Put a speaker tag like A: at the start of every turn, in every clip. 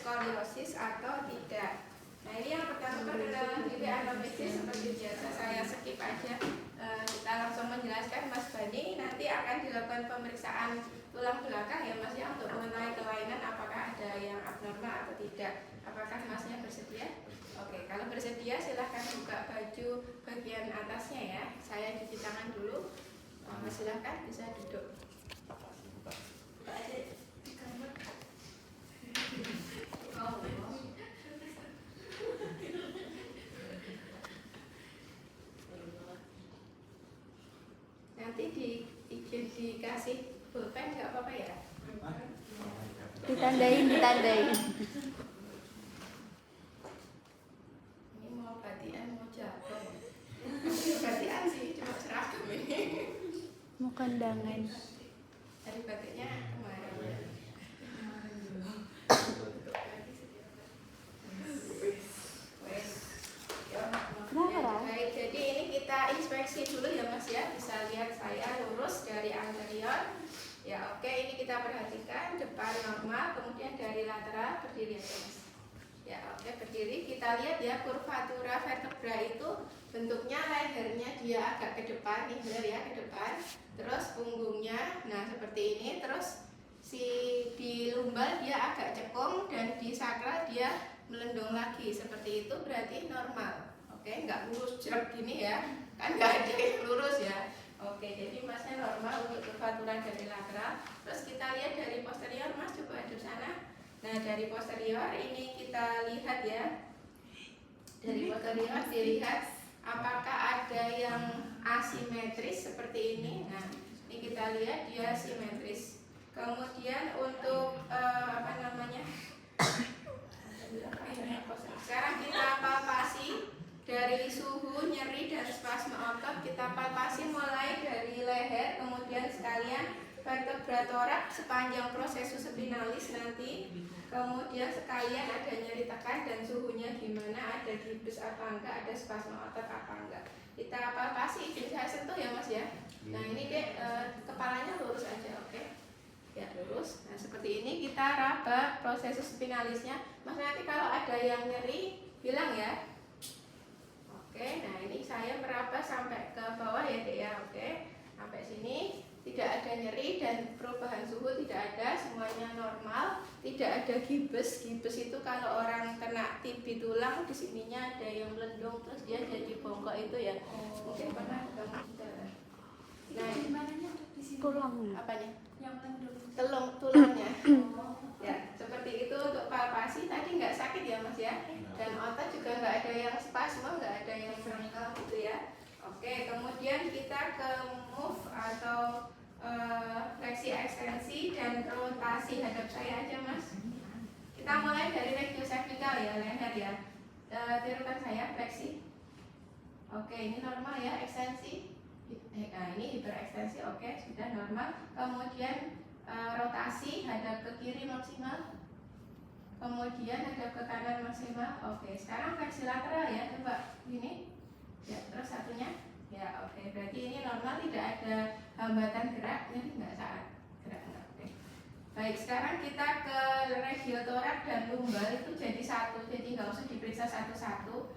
A: skoliosis atau tidak. Nah ini yang pertama adalah GP anamnesis. Seperti biasa saya skip aja. Kita langsung menjelaskan Mas Bani. Nanti akan dilakukan pemeriksaan tulang belakang ya Mas ya, untuk mengenai kelainan apakah ada yang abnormal atau tidak. Apakah Masnya bersedia? Oke, kalau bersedia silahkan buka baju bagian atasnya ya. Saya cuci tangan dulu. Mas silahkan bisa duduk. Buka aja. Nanti dikasih pulpen nggak apa-apa ya?
B: Ditandain.
A: Ini mau batian mau jatuh. Batian sih cuma seragam ini.
B: Mau kondangan.
A: Dari batiknya kemarin. Baik, jadi ini kita inspeksi dulu ya Mas ya. Bisa lihat saya lurus dari anterior. Ya oke, ini kita perhatikan depan normal, kemudian dari lateral berdiri aja Mas. Ya oke, berdiri. Kita lihat ya kurvatura vertebra itu bentuknya lehernya dia agak ke depan nih, benar ya, ke depan. Terus punggungnya, nah seperti ini. Terus di lumbar dia agak cekung dan di sakral dia melendung lagi. Seperti itu berarti normal. Oke, nggak lurus jerak gini ya, kan nggak ada yang lurus ya. Oke, jadi Masnya normal untuk kurvatura dari lateral. Terus kita lihat dari posterior, Mas coba hadap sana. Nah dari posterior ini kita lihat ya. Dari posterior dilihat apakah ada yang asimetris seperti ini. Nah ini kita lihat dia simetris. Kemudian untuk sekarang kita palpasi dari suhu, nyeri, dan spasme otot. Kita palpasi mulai dari leher, kemudian sekalian vertebra torak sepanjang prosesus spinalis nanti. Kemudian sekalian ada nyeri tekan dan suhunya gimana, ada gibus apa enggak, ada spasme otot apa enggak. Kita palpasi, saya sentuh ya Mas ya. Nah ini dek, kepalanya lurus aja, oke? Ya lurus. Nah seperti ini kita raba prosesus spinalisnya. Mas nanti kalau ada yang nyeri bilang ya. Oke, nah ini saya meraba sampai ke bawah ya dek ya, oke. Sampai sini tidak ada nyeri dan perubahan suhu tidak ada, semuanya normal, tidak ada gibes. Gibes itu kalau orang kena TB tulang di sininya ada yang melendung terus dia jadi bongkok itu ya. Mungkin pernah kamu sudah. Nah,
C: di mananya di sini?
B: Tulang.
A: Apanya?
C: Yang melendung.
A: Tulangnya. Ya, seperti itu untuk palpasi. Tadi nggak sakit ya Mas ya? Dan otot juga nggak ada yang spasme, nggak ada yang serangkal gitu ya. Oke, kemudian kita ke move atau fleksi ekstensi dan rotasi. Hadap saya aja Mas. Kita mulai dari regiocervical ya, leher ya. Tirukan saya fleksi. Oke, ini normal ya, ekstensi. Nah ini hiperekstensi, oke, sudah normal. Kemudian rotasi, hadap ke kiri maksimal. Kemudian hadap ke kanan maksimal. Oke, sekarang fleksi lateral ya, coba gini. Ya, terus satunya. Ya, oke, berarti ini normal, tidak ada hambatan gerak, ini enggak saat gerak enggak. Oke. Baik, sekarang kita ke regiotorak dan lumbar itu jadi satu, jadi nggak usah diperiksa satu-satu.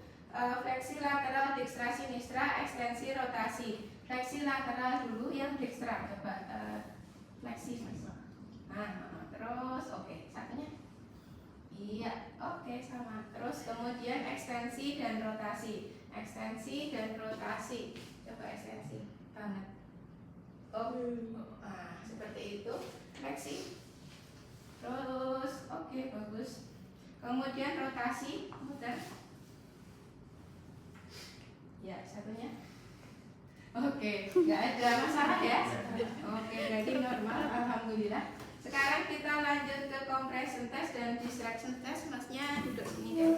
A: Fleksi lateral, dekstra, sinistra, ekstensi, rotasi. Fleksi lateral dulu yang dekstra, coba fleksi Mas. Nah, terus oke, satunya. Iya, oke sama. Terus kemudian ekstensi dan rotasi. Ekstensi dan rotasi. Coba ekstensi banget. Seperti itu. Fleksi. Terus oke, bagus. Kemudian rotasi, muter. Ya, satunya. Oke, nggak ada masalah ya. Oke, berarti normal, alhamdulillah. Sekarang kita lanjut ke compression test dan distraction test. Masnya duduk sini deh.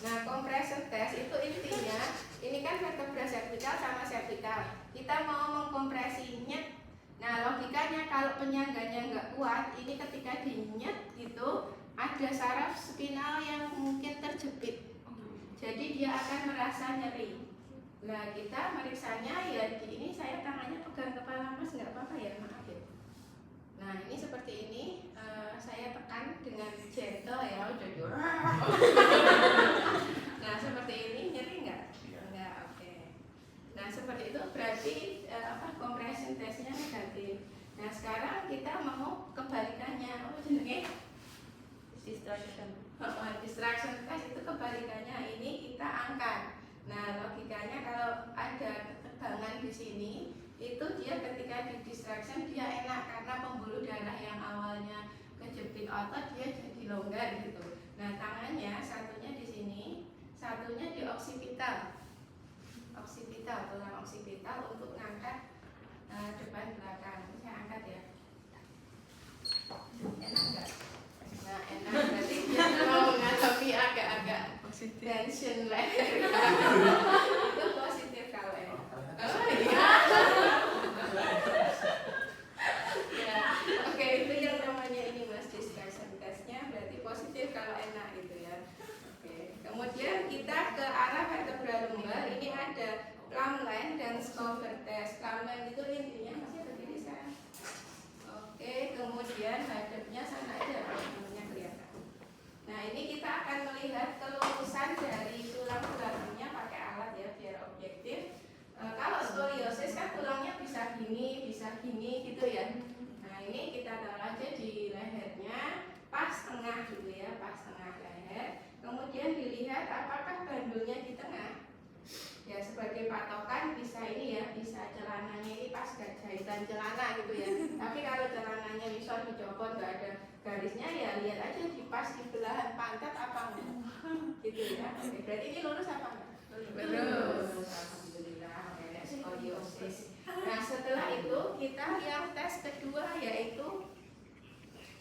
A: Nah compression test itu intinya, ini kan vertebra cervical sama cervical. Kita mau mengkompresinya. Nah logikanya kalau penyangganya nggak kuat, ini ketika dinyet gitu ada saraf spinal yang mungkin terjepit. Jadi dia akan merasa nyeri. Nah kita meriksanya ya di ini saya tangannya pegang kepala Mas, nggak apa-apa ya, maaf ya. Nah ini seperti ini, saya tekan dengan gentle ya, jadi nah seperti ini, nyeri nggak? Nggak, oke. Nah seperti itu berarti compression testnya negatif. Nah sekarang kita mau kebalikannya, jenenge distraction test itu kebalikannya, ini kita angkat. Nah logikanya kalau ada ketegangan di sini, itu dia ketika di distraction dia enak karena pembuluh darah yang awalnya kejepit otot dia jadi longgar gitu. Nah tangannya satunya di sini, satunya di oksipital, tulang oksipital untuk ngangkat depan belakang. Saya angkat ya. Enak nggak? Nah enak, berarti dia mau menghadapi agak-agak tension leher. Itu positif kalau enak. Oh iya. Ya, oke, itu yang namanya ini Mas, distraction testnya berarti positif kalau enak gitu ya. Oke, kemudian kita ke arah vertebra lumbar. Ini ada plumb line dan Scoville test. Plumb line itu intinya masih berdiri saya. Oke, kemudian hadapnya sana aja, namanya kelihatan. Nah ini kita akan melihat kelurusan dari tulang belakangnya pakai alat ya biar objektif. Kalau skoliosis kan tulangnya bisa gini gitu ya. Nah ini kita taruh aja di lehernya pas tengah gitu ya, pas tengah leher. Kemudian dilihat apakah bandulnya di tengah. Ya sebagai patokan bisa ini ya, bisa celananya ini pas gak jahitan celana gitu ya. Tapi kalau celananya misal dicopot gak ada garisnya ya lihat aja di pas di belahan pantat apa enggak. Gitu ya. Oke, berarti ini lurus apa enggak? Lurus. Alhamdulillah. Oke, skoliosis. Nah, setelah itu kita yang tes kedua yaitu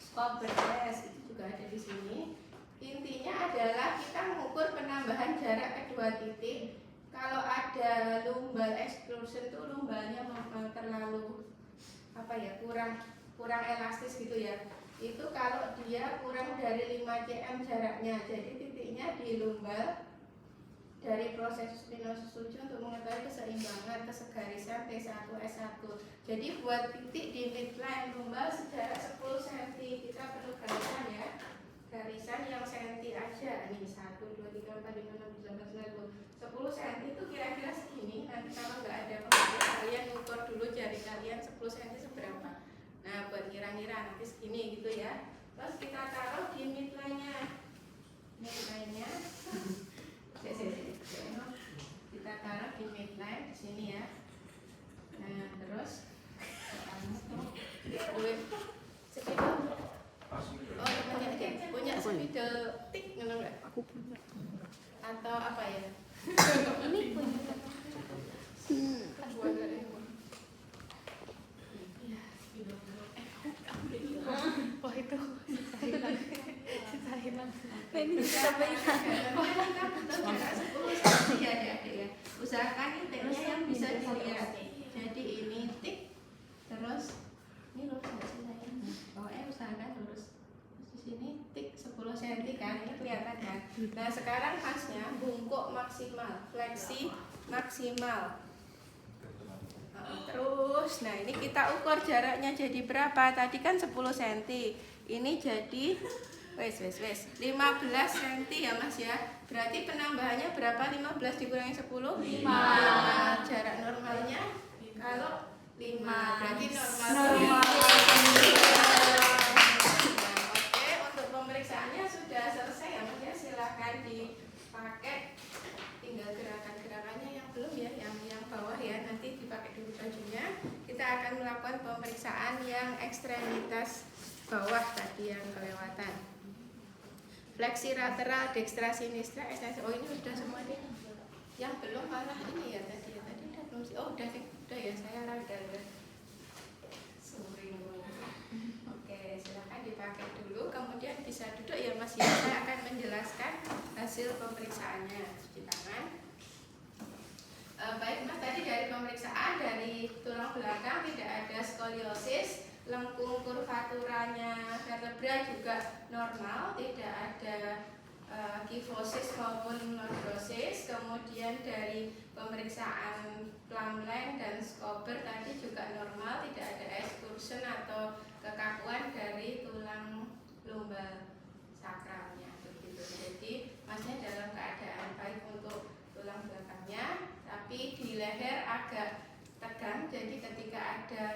A: Scoville test. Itu juga ada di sini. Intinya adalah kita mengukur penambahan jarak kedua titik. Kalau ada lumbal exclusion tuh lumbalnya terlalu kurang elastis gitu ya. Itu kalau dia kurang dari 5 cm jaraknya. Jadi titiknya di lumbal dari proses spinosus tujuh untuk mengetahui keseimbangan kesegarisan T1 S1. Jadi buat titik di midline lumbal sejarak 10 cm kita perlu garisan ya. Garisan yang senti aja. Ini 1, 2, 3, 4, 5, 6, 7, 8, 9, 10 cm itu kira-kira segini. Nanti kalau nggak ada pembeda kalian ukur dulu jari kalian 10 cm seberapa. Nah buat kira-kira nanti segini gitu ya. Terus kita taruh di midline-nya. Midline-nya kita taruh di midline di sini ya. Nah terus punya spidol tik nggak?
B: Aku punya.
A: Atau apa ya?
B: Ini punya. Wah itu sisa hilang. Ini bisa
A: ya. Usahakan titiknya yang bisa dilihat. Jadi ini tik, terus ini lurus nggak sih saya? Usahakan lurus. Terus di sini tik 10 cm kan, ini kelihatan kan? Nah sekarang khasnya bungkuk maksimal, fleksi maksimal. Terus, nah ini kita ukur jaraknya jadi berapa? Tadi kan 10 cm. Ini jadi 15 cm ya Mas ya. Berarti penambahannya berapa? 15 dikurangi 10? 5. Jarak normalnya kalau 5. Berarti normal. Oke, untuk pemeriksaannya sudah selesai ya Mas ya. Silahkan dipakai. Tinggal gerakan-gerakannya yang belum ya, yang bawah ya, nanti dipakai dulu bajunya. Kita akan melakukan pemeriksaan yang ekstremitas bawah tadi yang kelewatan. Fleksi lateral, dextra sinistra, ekstensi. Oh ini sudah semua nih. Yang belum malah ini ya tadi udah belum sih. Oh udah ya, saya udah. Sorry. Oke, silakan dipakai dulu. Kemudian bisa duduk ya Mas ya. Saya akan menjelaskan hasil pemeriksaannya. Cuci tangan. Baik Mas, tadi dari pemeriksaan dari tulang belakang tidak ada skoliosis, lengkung kurvaturanya vertebra juga normal, tidak ada kifosis maupun lordosis. Kemudian dari pemeriksaan Plumline dan Skober tadi juga normal, tidak ada excursion atau kekakuan dari tulang lumbal sakralnya begitu. Jadi masnya dalam keadaan baik untuk tulang belakangnya, tapi di leher agak tegang. Jadi ketika ada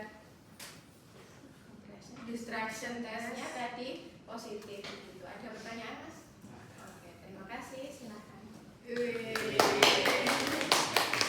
A: distraction testnya tadi positif gitu. Ada pertanyaan, Mas? Oke, terima kasih, silakan.